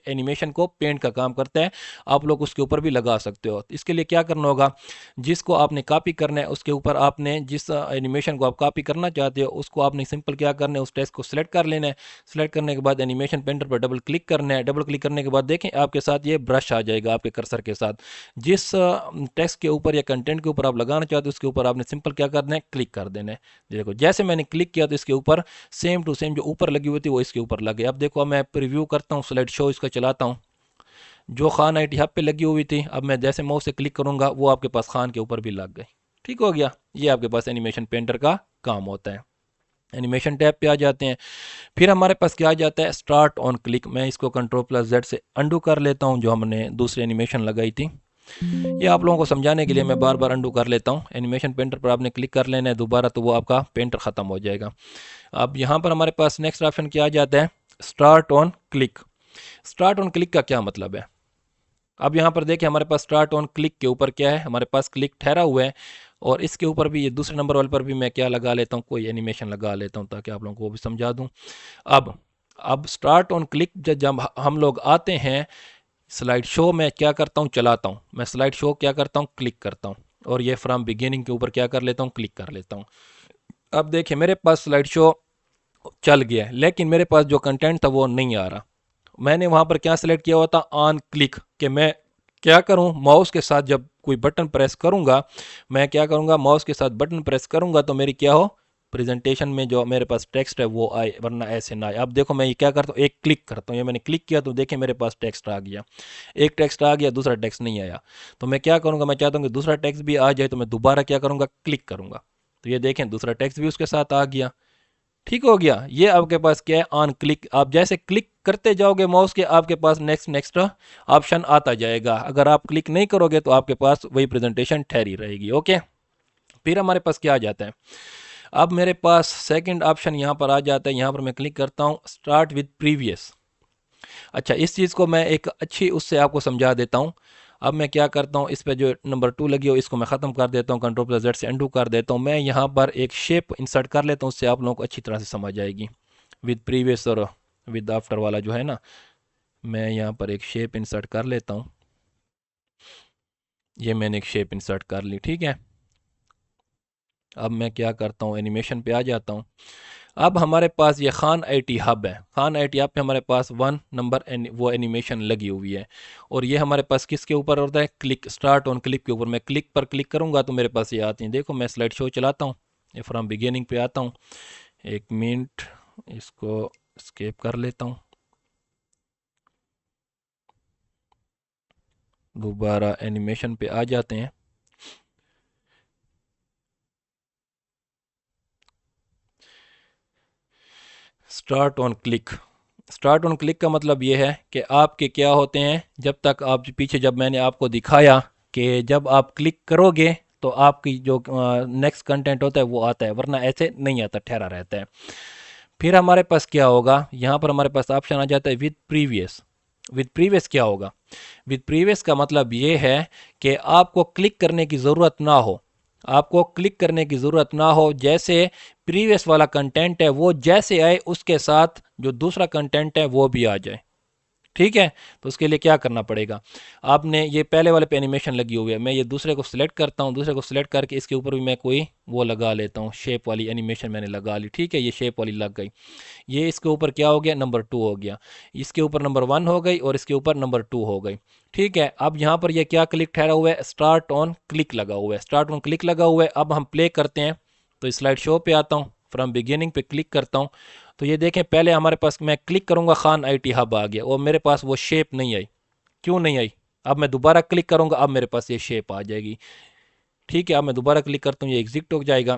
एनिमेशन को पेंट का काम करता है, आप लोग उसके ऊपर भी लगा सकते हो। इसके लिए क्या करना होगा, जिसको आपने कॉपी करना है उसके ऊपर आपने जिस एनिमेशन को आप कॉपी करना चाहते हो उसको आपने सिंपल क्या करना है, उस टेक्स्ट को सिलेक्ट कर लेना है। सिलेक्ट करने के बाद एनिमेशन पेंटर पर डबल क्लिक करना है। डबल क्लिक करने के बाद देखें आपके साथ ये ब्रश आ जाएगा आपके कर्सर के साथ, जिस टेक्स्ट के ऊपर या कंटेंट के ऊपर आप लगाना चाहते हो उसके ऊपर आपने सिंपल क्या करना है, क्लिक कर देना है। देखो जैसे मैंने क्लिक किया तो इसके ऊपर सेम टू सेम जो ऊपर लगी हुई थी वो इसके ऊपर लग गई। अब देखो मैं प्रीव्यू करता हूँ, स्लाइड शो इसका चलाता हूँ, जो खान IT हब पे लगी हुई थी, अब मैं जैसे माउस से क्लिक करूंगा वो आपके पास खान के ऊपर भी लग गई। ठीक हो गया, ये आपके पास एनिमेशन पेंटर का काम होता है। एनिमेशन टैब पे आ जाते हैं। फिर हमारे पास क्या आ जाता है, स्टार्ट ऑन क्लिक। मैं इसको Ctrl+Z से अंडू कर लेता हूँ, जो हमने दूसरी एनिमेशन लगाई थी। ये आप लोगों को समझाने के लिए मैं बार बार अंडू कर लेता हूँ। एनिमेशन पेंटर पर आपने क्लिक कर लेना है दोबारा, तो वो आपका पेंटर ख़त्म हो जाएगा। अब यहाँ पर हमारे पास नेक्स्ट ऑप्शन क्या आ जाता है, start on click. Start on click का क्या मतलब है, अब यहाँ पर देखिए हमारे पास स्टार्ट ऑन क्लिक के ऊपर क्या है, हमारे पास क्लिक ठहरा हुआ है, और इसके ऊपर भी ये दूसरे नंबर वाले पर भी मैं क्या लगा लेता हूँ, कोई एनिमेशन लगा लेता हूँ ताकि आप लोगों को वो भी समझा दूँ। अब स्टार्ट ऑन क्लिक जब हम लोग आते हैं स्लाइड शो में क्या करता हूँ, चलाता हूँ, मैं स्लाइड शो क्या करता हूँ, क्लिक करता हूँ, और ये फ्रॉम बिगिनिंग के ऊपर क्या कर लेता हूँ, क्लिक कर लेता हूँ। अब देखिए मेरे पास स्लाइड शो चल गया है, लेकिन मेरे पास जो कंटेंट था वो नहीं आ रहा। मैंने वहाँ पर क्या सेलेक्ट किया हुआ था, ऑन क्लिक, कि मैं क्या करूँ, माउस के साथ जब कोई बटन प्रेस करूँगा, मैं क्या करूँगा, माउस के साथ बटन प्रेस करूँगा तो मेरी क्या हो, प्रेजेंटेशन में जो मेरे पास टेक्स्ट है वो आए, वरना ऐसे ना आए। अब देखो मैं ये क्या करता हूँ, एक क्लिक करता हूँ, ये मैंने क्लिक किया तो देखिए मेरे पास टेक्स्ट आ गया, एक टेक्स्ट आ गया, दूसरा टेक्स्ट नहीं आया। तो मैं क्या करूँगा, मैं चाहता हूँ कि दूसरा टेक्स्ट भी आ जाए, तो मैं दोबारा क्या करूँगा, क्लिक करूँगा। तो ये देखें दूसरा टेक्स्ट भी उसके साथ आ गया। ठीक हो गया। ये आपके पास क्या है, ऑन क्लिक। आप जैसे क्लिक करते जाओगे माउस के, आपके पास नेक्स्ट नेक्स्ट ऑप्शन आता जाएगा। अगर आप क्लिक नहीं करोगे तो आपके पास वही प्रेजेंटेशन ठहरी रहेगी। ओके, फिर हमारे पास क्या आ जाता है, अब मेरे पास सेकंड ऑप्शन यहाँ पर आ जाता है। यहाँ पर मैं क्लिक करता हूँ, स्टार्ट विद प्रीवियस। अच्छा, इस चीज़ को मैं एक अच्छी उससे आपको समझा देता हूँ। अब मैं क्या करता हूँ, इस पे जो नंबर 2 लगी हो इसको मैं ख़त्म कर देता हूँ, कंट्रोल प्लस जेड से अंडू कर देता हूँ। मैं यहाँ पर एक शेप इंसर्ट कर लेता हूँ, उससे आप लोगों को अच्छी तरह से समझ आएगी। विद प्रीवियस और विद आफ्टर वाला जो है ना, मैं यहाँ पर एक शेप इंसर्ट कर लेता हूँ। ये मैंने एक शेप इंसर्ट कर ली, ठीक है। अब मैं क्या करता हूँ, एनिमेशन पे आ जाता हूँ। अब हमारे पास ये खान आईटी हब है। खान आईटी हब पे हमारे पास 1 नंबर वो एनिमेशन लगी हुई है। और ये हमारे पास किसके ऊपर होता है, क्लिक, स्टार्ट ऑन क्लिक के ऊपर। मैं क्लिक पर क्लिक करूँगा तो मेरे पास ये आती हैं। देखो मैं स्लाइड शो चलाता हूँ, ये फ्रॉम बिगिनिंग पे आता हूँ। 1 मिनट, इसको स्केप कर लेता हूँ, दोबारा एनिमेशन पे आ जाते हैं। Start on click, start on click का मतलब ये है कि आपके क्या होते हैं, जब तक आप पीछे, जब मैंने आपको दिखाया कि जब आप क्लिक करोगे तो आपकी जो नेक्स्ट कंटेंट होता है वो आता है, वरना ऐसे नहीं आता, ठहरा रहता है। फिर हमारे पास क्या होगा, यहाँ पर हमारे पास ऑप्शन आ जाता है विद प्रीवियस। विद प्रीवियस क्या होगा, विद प्रीवियस का मतलब ये है कि आपको क्लिक करने की ज़रूरत ना हो, आपको क्लिक करने की ज़रूरत ना हो। जैसे प्रीवियस वाला कंटेंट है वो जैसे आए उसके साथ जो दूसरा कंटेंट है वो भी आ जाए। ठीक है, तो उसके लिए क्या करना पड़ेगा, आपने ये पहले वाले पे एनिमेशन लगी हुई है, मैं ये दूसरे को सिलेक्ट करता हूँ, दूसरे को सिलेक्ट करके इसके ऊपर भी मैं कोई वो लगा लेता हूँ, शेप वाली एनिमेशन मैंने लगा ली। ठीक है, ये शेप वाली लग गई। ये इसके ऊपर क्या हो गया, नंबर 2 हो गया, इसके ऊपर नंबर 1 हो गई और इसके ऊपर नंबर 2 हो गई। ठीक है, अब यहाँ पर ये क्या क्लिक ठहरा हुआ है, स्टार्ट ऑन क्लिक लगा हुआ है, स्टार्ट ऑन क्लिक लगा हुआ है। अब हम प्ले करते हैं तो स्लाइड शो पे आता हूँ, फ्रॉम बिगिनिंग पे क्लिक करता हूँ। तो ये देखें पहले हमारे पास, मैं क्लिक करूँगा खान आईटी हब आ गया और मेरे पास वो शेप नहीं आई। क्यों नहीं आई, अब मैं दोबारा क्लिक करूँगा, अब मेरे पास ये शेप आ जाएगी। ठीक है, अब मैं दोबारा क्लिक करता हूँ, ये एग्जिट हो जाएगा।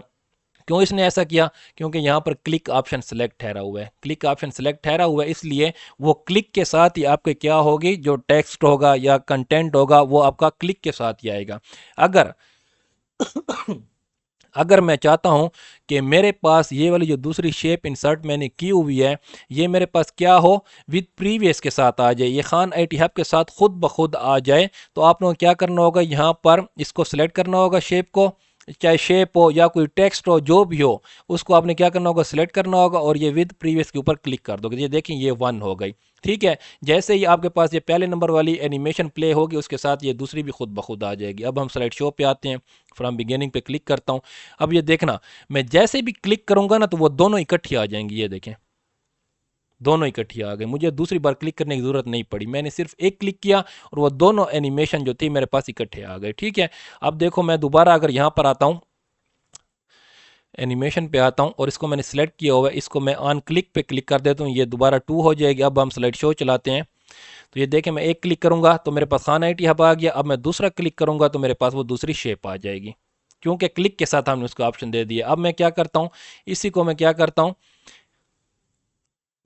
क्यों इसने ऐसा किया, क्योंकि यहाँ पर क्लिक ऑप्शन सेलेक्ट ठहरा हुआ है, क्लिक ऑप्शन सेलेक्ट ठहरा हुआ है, इसलिए वो क्लिक के साथ ही आपके क्या होगी, जो टेक्स्ट होगा या कंटेंट होगा वो आपका क्लिक के साथ ही आएगा। अगर अगर मैं चाहता हूं कि मेरे पास ये वाली जो दूसरी शेप इंसर्ट मैंने की हुई है ये मेरे पास क्या हो, विद प्रीवियस के साथ आ जाए, ये खान आईटी हब के साथ खुद ब खुद आ जाए, तो आप लोगों को क्या करना होगा, यहाँ पर इसको सिलेक्ट करना होगा, शेप को, चाहे शेप हो या कोई टेक्स्ट हो जो भी हो, उसको आपने क्या करना होगा, सिलेक्ट करना होगा और ये विद प्रीवियस के ऊपर क्लिक कर दोगे। ये देखें ये 1 हो गई। ठीक है, जैसे ही आपके पास ये पहले नंबर वाली एनिमेशन प्ले होगी उसके साथ ये दूसरी भी खुद ब खुद आ जाएगी। अब हम स्लाइड शो पे आते हैं, फ्रॉम बिगिनिंग पे क्लिक करता हूँ। अब ये देखना, मैं जैसे भी क्लिक करूंगा ना तो वो दोनों इकट्ठी आ जाएंगी। ये देखें दोनों इकट्ठी आ गए, मुझे दूसरी बार क्लिक करने की ज़रूरत नहीं पड़ी, मैंने सिर्फ एक क्लिक किया और वो दोनों एनिमेशन जो थी मेरे पास इकट्ठे आ गए। ठीक है, अब देखो मैं दोबारा अगर यहाँ पर आता हूँ, एनिमेशन पे आता हूँ और इसको मैंने सेलेक्ट किया हुआ है, इसको मैं ऑन क्लिक पे क्लिक कर देता हूँ, ये दोबारा 2 हो जाएगी। अब हम स्लाइड शो चलाते हैं तो ये देखें मैं एक क्लिक करूंगा तो मेरे पास खान आईटी हब आ गया। अब मैं दूसरा क्लिक करूंगा तो मेरे पास वो दूसरी शेप आ जाएगी, क्योंकि क्लिक के साथ हमने उसको ऑप्शन दे दिया। अब मैं क्या करता हूँ, इसी को मैं क्या करता हूँ,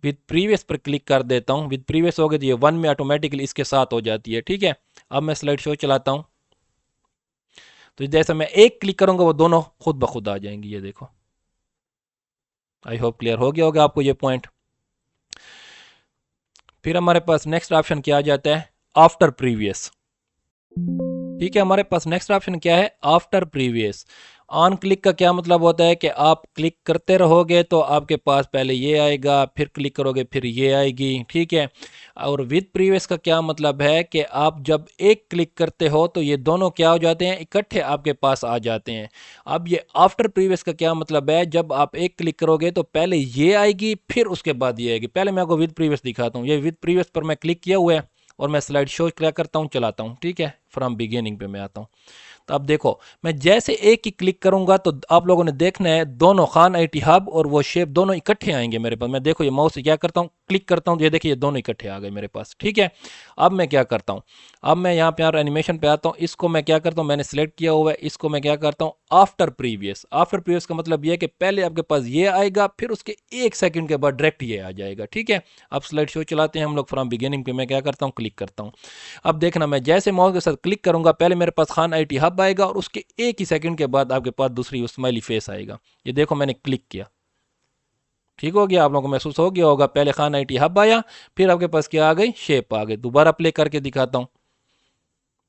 विद प्रीवियस पर क्लिक कर देता हूँ। विद प्रीवियस हो गया तो ये 1 में ऑटोमेटिकली इसके साथ हो जाती है। ठीक है, अब मैं स्लाइड शो चलाता हूँ तो जैसे मैं एक क्लिक करूंगा वो दोनों खुद ब खुद आ जाएंगी। ये देखो, आई होप क्लियर हो गया होगा आपको ये पॉइंट। फिर हमारे पास नेक्स्ट ऑप्शन क्या आ जाता है, आफ्टर प्रीवियस। ठीक है, हमारे पास नेक्स्ट ऑप्शन क्या है, आफ्टर प्रीवियस। ऑन क्लिक का क्या मतलब होता है कि आप क्लिक करते रहोगे तो आपके पास पहले ये आएगा, फिर क्लिक करोगे फिर ये आएगी, ठीक है। और विद प्रीवियस का क्या मतलब है कि आप जब एक क्लिक करते हो तो ये दोनों क्या हो जाते हैं, इकट्ठे आपके पास आ जाते हैं। अब ये आफ्टर प्रीवियस का क्या मतलब है, जब आप एक क्लिक करोगे तो पहले ये आएगी फिर उसके बाद ये आएगी। पहले मैं आपको विद प्रीवियस दिखाता हूँ। ये विद प्रीवियस पर मैं क्लिक किया हुआ है और मैं स्लाइड शो क्या करता हूँ, चलाता हूँ, ठीक है। फ्रॉम बिगिनिंग पे मैं आता हूँ। तो अब देखो मैं जैसे एक ही क्लिक करूंगा तो आप लोगों ने देखना है दोनों खान आईटी हब और वो शेप दोनों इकट्ठे आएंगे मेरे पास। मैं देखो ये माउस से क्या करता हूँ, क्लिक करता हूँ, ये देखिए ये दोनों इकट्ठे आ गए मेरे पास, ठीक है। अब मैं क्या करता हूँ, अब मैं यहाँ पे यार एनिमेशन पे आता हूँ। इसको मैं क्या करता हूँ, मैंने सेलेक्ट किया हुआ है, इसको मैं क्या करता हूँ आफ्टर प्रीवियस। आफ्टर प्रीवियस का मतलब ये है कि पहले आपके पास ये आएगा फिर उसके 1 सेकंड के बाद डायरेक्ट ये आ जाएगा, ठीक है। अब स्लाइड शो चलाते हैं हम लोग फ्रॉम बिगिनिंग पे। मैं क्या करता हूँ, क्लिक करता हूँ। अब देखना मैं जैसे माउस के साथ क्लिक करूंगा पहले मेरे पास खान आईटी हब आएगा और उसके एक ही सेकंड के बाद आपके पास दूसरी स्माइली फेस आएगा। ये देखो मैंने क्लिक किया, ठीक हो गया। आप लोगों को महसूस हो गया होगा, पहले खान आईटी हब आया फिर आपके पास क्या आ गई, शेप आ गई। दोबारा प्ले करके दिखाता हूं।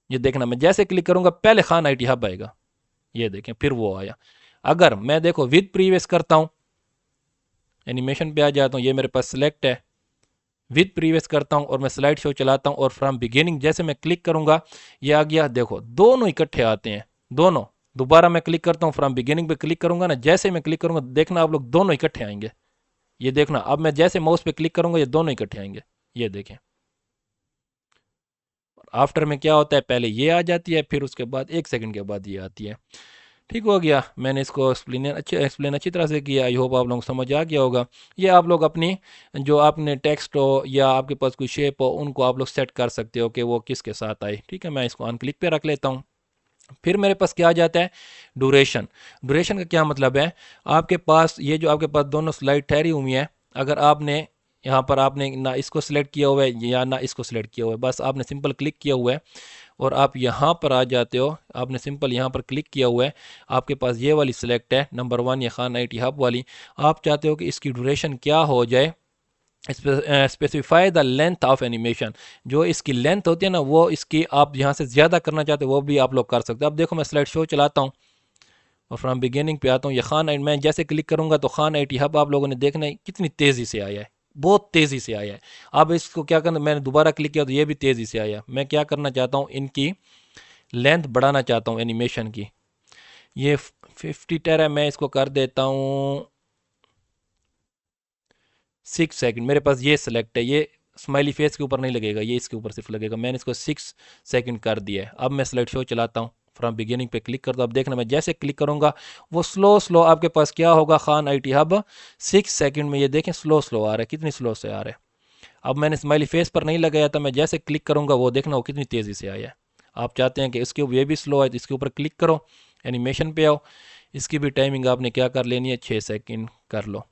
ये देखना मैं जैसे क्लिक करूंगा पहले खान आईटी हब आएगा, ये देखें फिर वो आया। अगर मैं देखो विद प्रीवियस करता हूं, एनिमेशन पे आ जाता हूं, ये मेरे पास सिलेक्ट है, विद प्रीवियस करता हूं और मैं स्लाइड शो चलाता हूं और फ्रॉम बिगिनिंग जैसे मैं क्लिक करूंगा ये आ गया। देखो दोनों इकट्ठे आते हैं, दोनों। दोबारा मैं क्लिक करता हूं, फ्रॉम बिगिनिंग पे क्लिक करूंगा ना, जैसे मैं क्लिक करूंगा देखना आप लोग दोनों इकट्ठे आएंगे। ये देखना अब मैं जैसे माउस पे क्लिक करूंगा ये दोनों इकट्ठे आएंगे, ये देखें। आफ्टर में क्या होता है, पहले ये आ जाती है फिर उसके बाद 1 सेकंड के बाद ये आती है। ठीक हो गया। मैंने इसको एक्सप्लेन अच्छी तरह से किया। आई होप आप लोगों को समझ आ गया होगा। ये आप लोग अपनी जो आपने टेक्स्ट हो या आपके पास कोई शेप हो उनको आप लोग सेट कर सकते हो कि वो किसके साथ आए, ठीक है। मैं इसको ऑन क्लिक पे रख लेता हूँ। फिर मेरे पास क्या आ जाता है, ड्यूरेशन। ड्यूरेशन का क्या मतलब है, आपके पास ये जो आपके पास दोनों स्लाइड ठहरी हुई है, अगर आपने यहाँ पर आपने ना इसको सिलेक्ट किया हुआ है या ना इसको सिलेक्ट किया हुआ है, बस आपने सिंपल क्लिक किया हुआ है और आप यहाँ पर आ जाते हो। आपने सिंपल यहाँ पर क्लिक किया हुआ है, आपके पास ये वाली सिलेक्ट है नंबर 1 या खान आईटी हब वाली। आप चाहते हो कि इसकी ड्यूरेशन क्या हो जाए, specify the length of animation. जो इसकी लेंथ होती है ना वो इसकी आप यहाँ से ज़्यादा करना चाहते हो वो भी आप लोग कर सकते हो। अब देखो मैं स्लाइड शो चलाता हूँ और फ्रॉम बिगिनिंग पे आता हूँ। ये खान आई मैं जैसे क्लिक करूँगा तो खान आईटी हब आप लोगों ने देखना है कितनी तेज़ी से आया है, बहुत तेज़ी से आया है। अब इसको क्या करना, मैंने दोबारा क्लिक किया तो ये भी तेज़ी से आया। मैं क्या करना चाहता हूँ, इनकी लेंथ बढ़ाना चाहता हूँ एनिमेशन की। ये 50 टेर है, मैं इसको कर देता हूँ 6 सेकंड। मेरे पास ये सिलेक्ट है, ये स्माइली फेस के ऊपर नहीं लगेगा, ये इसके ऊपर सिर्फ लगेगा। मैंने इसको 6 सेकंड कर दिया है। अब मैं स्लाइड शो चलाता हूँ, फ्रॉम बिगिनिंग पे क्लिक करता हूँ। अब देखना मैं जैसे क्लिक करूंगा वो स्लो स्लो आपके पास क्या होगा, खान आईटी हब 6 सेकंड में ये देखें स्लो स्लो आ रहा है, कितनी स्लो से आ रहा है। अब मैंने स्माइली फेस पर नहीं लगाया था, मैं जैसे क्लिक करूंगा वो देखना वो कितनी तेज़ी से आया है। आप चाहते हैं कि इसके ये भी स्लो है तो इसके ऊपर क्लिक करो, एनिमेशन पे आओ, इसकी भी टाइमिंग आपने क्या कर लेनी है, 6 सेकंड कर लो।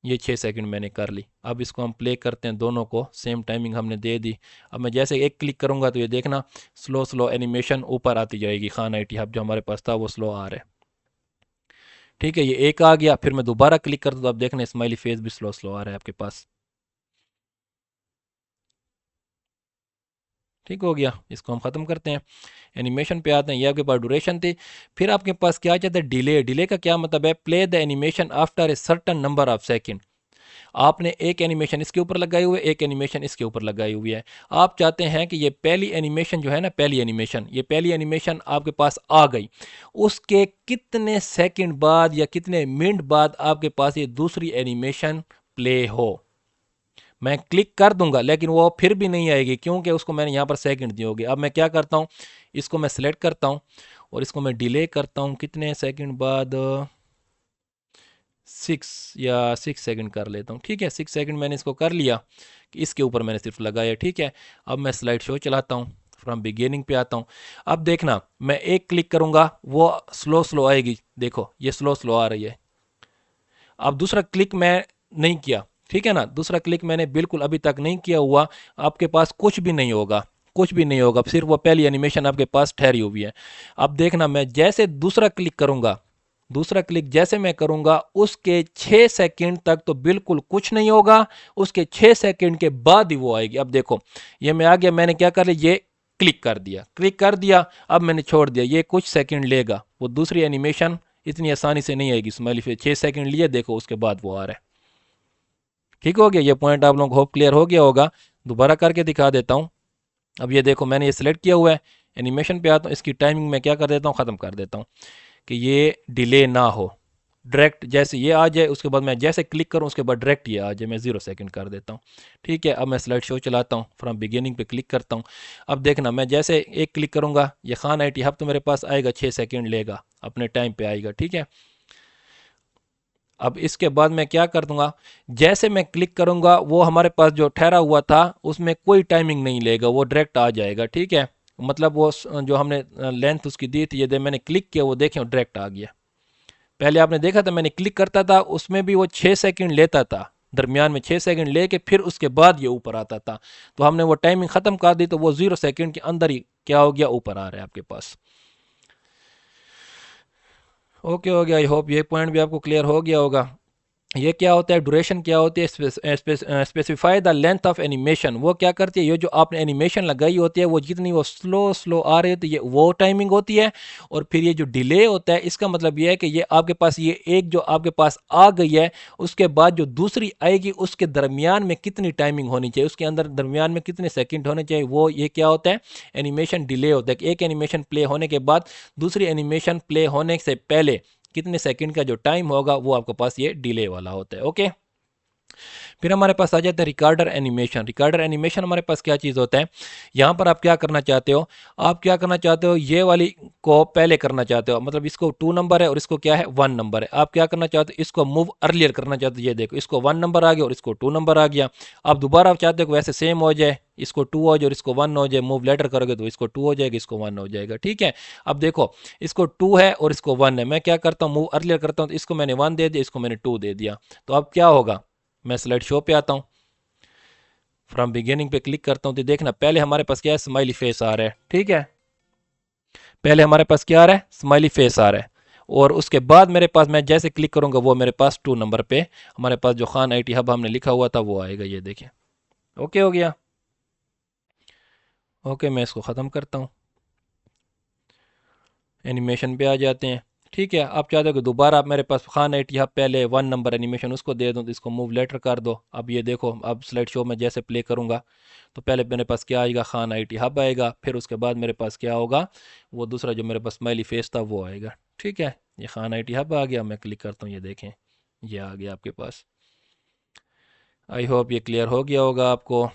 ये 6 सेकंड मैंने कर ली। अब इसको हम प्ले करते हैं, दोनों को सेम टाइमिंग हमने दे दी। अब मैं जैसे एक क्लिक करूंगा तो ये देखना स्लो स्लो एनिमेशन ऊपर आती जाएगी, खान आईटी हब जो हमारे पास था वो स्लो आ रहा है, ठीक है। ये एक आ गया, फिर मैं दोबारा क्लिक करता हूँ तो अब देखना स्माइली फेस भी स्लो स्लो आ रहा है आपके पास। ठीक हो गया, इसको हम ख़त्म करते हैं। एनिमेशन पे आते हैं, ये आपके पास ड्यूरेशन थी। फिर आपके पास क्या चाहते हैं, डिले। डिले का क्या मतलब है, play the animation after a certain number of second. आपने एक एनिमेशन इसके ऊपर लगाई हुई है, एक एनिमेशन इसके ऊपर लगाई हुई है। आप चाहते हैं कि ये पहली एनिमेशन जो है ना, पहली एनिमेशन, ये पहली एनिमेशन आपके पास आ गई, उसके कितने सेकंड बाद या कितने मिनट बाद आपके पास ये दूसरी एनिमेशन प्ले हो। मैं क्लिक कर दूंगा लेकिन वो फिर भी नहीं आएगी क्योंकि उसको मैंने यहाँ पर सेकंड दी होगी। अब मैं क्या करता हूँ, इसको मैं सिलेक्ट करता हूँ और इसको मैं डिले करता हूँ कितने सेकंड बाद, 6 सेकंड कर लेता हूँ, ठीक है। 6 सेकंड मैंने इसको कर लिया कि इसके ऊपर मैंने सिर्फ लगाया, ठीक है। अब मैं स्लाइड शो चलाता हूँ, फ्रॉम बिगिनिंग पे आता हूँ। अब देखना मैं एक क्लिक करूँगा वो स्लो स्लो आएगी, देखो ये स्लो स्लो आ रही है। अब दूसरा क्लिक मैं नहीं किया, ठीक है ना, दूसरा क्लिक मैंने बिल्कुल अभी तक नहीं किया हुआ, आपके पास कुछ भी नहीं होगा, कुछ भी नहीं होगा, सिर्फ वो पहली एनिमेशन आपके पास ठहरी हुई है। अब देखना मैं जैसे दूसरा क्लिक करूंगा, दूसरा क्लिक जैसे मैं करूंगा उसके 6 सेकंड तक तो बिल्कुल कुछ नहीं होगा, उसके 6 सेकंड के बाद ही वो आएगी। अब देखो ये मैं आ गया, मैंने क्या कर लिया, ये क्लिक कर दिया, अब मैंने छोड़ दिया, ये कुछ सेकंड लेगा, वो दूसरी एनिमेशन इतनी आसानी से नहीं आएगी। स्माइली फेस 6 सेकंड लिए, देखो उसके बाद वो आ रहा है। ठीक हो गया, ये पॉइंट आप लोगों को होप क्लियर हो गया होगा। दोबारा करके दिखा देता हूँ। अब ये देखो मैंने ये सिलेक्ट किया हुआ है, एनिमेशन पे आता हूँ, इसकी टाइमिंग मैं क्या कर देता हूँ, ख़त्म कर देता हूँ कि ये डिले ना हो। डायरेक्ट जैसे ये आ जाए, उसके बाद मैं जैसे क्लिक करूँ उसके बाद डायरेक्ट ये आ जाए, मैं 0 सेकंड कर देता हूँ। ठीक है, अब मैं स्लाइड शो चलाता हूँ, फ्रॉम बिगिनिंग पे क्लिक करता हूँ। अब देखना, मैं जैसे एक क्लिक करूँगा, ये खान IT हब तो मेरे पास आएगा, 6 सेकंड लेगा, अपने टाइम पे आएगा। ठीक है, अब इसके बाद मैं क्या कर दूंगा, जैसे मैं क्लिक करूंगा वो हमारे पास जो ठहरा हुआ था उसमें कोई टाइमिंग नहीं लेगा, वो डायरेक्ट आ जाएगा। ठीक है, मतलब वो जो हमने लेंथ उसकी दी थी, ये मैंने क्लिक किया, वो देखें डायरेक्ट आ गया। पहले आपने देखा था मैंने क्लिक करता था, उसमें भी वो 6 सेकंड लेता था, दरमियान में 6 सेकंड लेके फिर उसके बाद ये ऊपर आता था। तो हमने वो टाइमिंग ख़त्म कर दी, तो वो 0 सेकंड के अंदर ही क्या हो गया, ऊपर आ रहा है आपके पास। ओके हो गया, आई होप ये पॉइंट भी आपको क्लियर हो गया होगा। ये क्या होता है, ड्यूरेशन क्या होती है, specify the length of animation. वो क्या करती है, ये जो आपने एनिमेशन लगाई होती है वो जितनी वो स्लो स्लो आ रही होती है, ये वो टाइमिंग होती है। और फिर ये जो डिले होता है, इसका मतलब ये है कि ये आपके पास ये एक जो आपके पास आ गई है, उसके बाद जो दूसरी आएगी उसके दरमियान में कितनी टाइमिंग होनी चाहिए, उसके अंदर दरमियान में कितने सेकंड होने चाहिए, वो ये क्या होता है, एनिमेशन डिले होता है। एक एनिमेशन प्ले होने के बाद दूसरी एनिमेशन प्ले होने से पहले कितने सेकंड का जो टाइम होगा वो आपके पास ये डिले वाला होता है। ओके, फिर हमारे पास आ जाता है रिकॉर्डर एनिमेशन। रिकॉर्डर एनिमेशन हमारे पास क्या चीज़ होता है, यहाँ पर आप क्या करना चाहते हो, आप क्या करना चाहते हो, ये वाली को पहले करना चाहते हो, मतलब इसको 2 नंबर है और इसको क्या है 1 नंबर है। आप क्या करना चाहते हो, इसको मूव अर्लियर करना चाहते हो। ये देखो इसको 1 नंबर आ गया और इसको 2 नंबर आ गया। आप दोबारा आप चाहते हो कि वैसे सेम हो जाए, इसको 2 हो जाए और इसको 1 हो जाए, मूव लेटर करोगे तो इसको 2 हो जाएगा, इसको 1 हो जाएगा। ठीक है, अब देखो इसको 2 है और इसको 1 है, मैं क्या करता हूँ, मूव अर्लियर करता हूँ, तो इसको मैंने 1 दे दिया, इसको मैंने 2 दे दिया। तो अब क्या होगा, मैं स्लाइड शो पे आता हूँ, फ्रॉम बिगिनिंग पे क्लिक करता हूँ, तो देखना पहले हमारे पास क्या है, स्माइली फेस आ रहा है। ठीक है, पहले हमारे पास क्या आ रहा है, स्माइली फेस आ रहा है। और उसके बाद मेरे पास मैं जैसे क्लिक करूंगा वो मेरे पास 2 नंबर पे हमारे पास जो खान IT हब हमने लिखा हुआ था वो आएगा, ये देखें। ओके हो गया। ओके, मैं इसको ख़त्म करता हूँ, एनिमेशन पे आ जाते हैं। ठीक है, आप चाहते हो कि दोबारा आप मेरे पास खान IT हब पहले 1 नंबर एनिमेशन उसको दे दूँ, तो इसको मूव लेटर कर दो। अब ये देखो, अब स्लाइड शो में जैसे प्ले करूँगा तो पहले मेरे पास क्या आएगा, खान IT हब आएगा, फिर उसके बाद मेरे पास क्या होगा, वो दूसरा जो मेरे पास स्माइली फेस था वो आएगा। ठीक है, ये खान IT हब आ गया, मैं क्लिक करता हूँ, ये देखें ये आ गया आपके पास। आई होप ये क्लियर हो गया होगा आपको,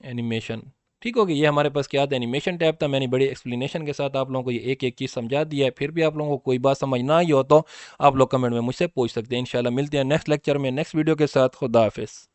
एनिमेशन। ठीक होगी, ये हमारे पास क्या था, एनिमेशन टैब था। मैंने बड़ी एक्सप्लेनेशन के साथ आप लोगों को ये एक एक चीज़ समझा दिया है। फिर भी आप लोगों को कोई बात समझ ना आई हो तो आप लोग कमेंट में मुझसे पूछ सकते हैं। इंशाल्लाह मिलते हैं नेक्स्ट लेक्चर में नेक्स्ट वीडियो के साथ। खुदा हाफिज़।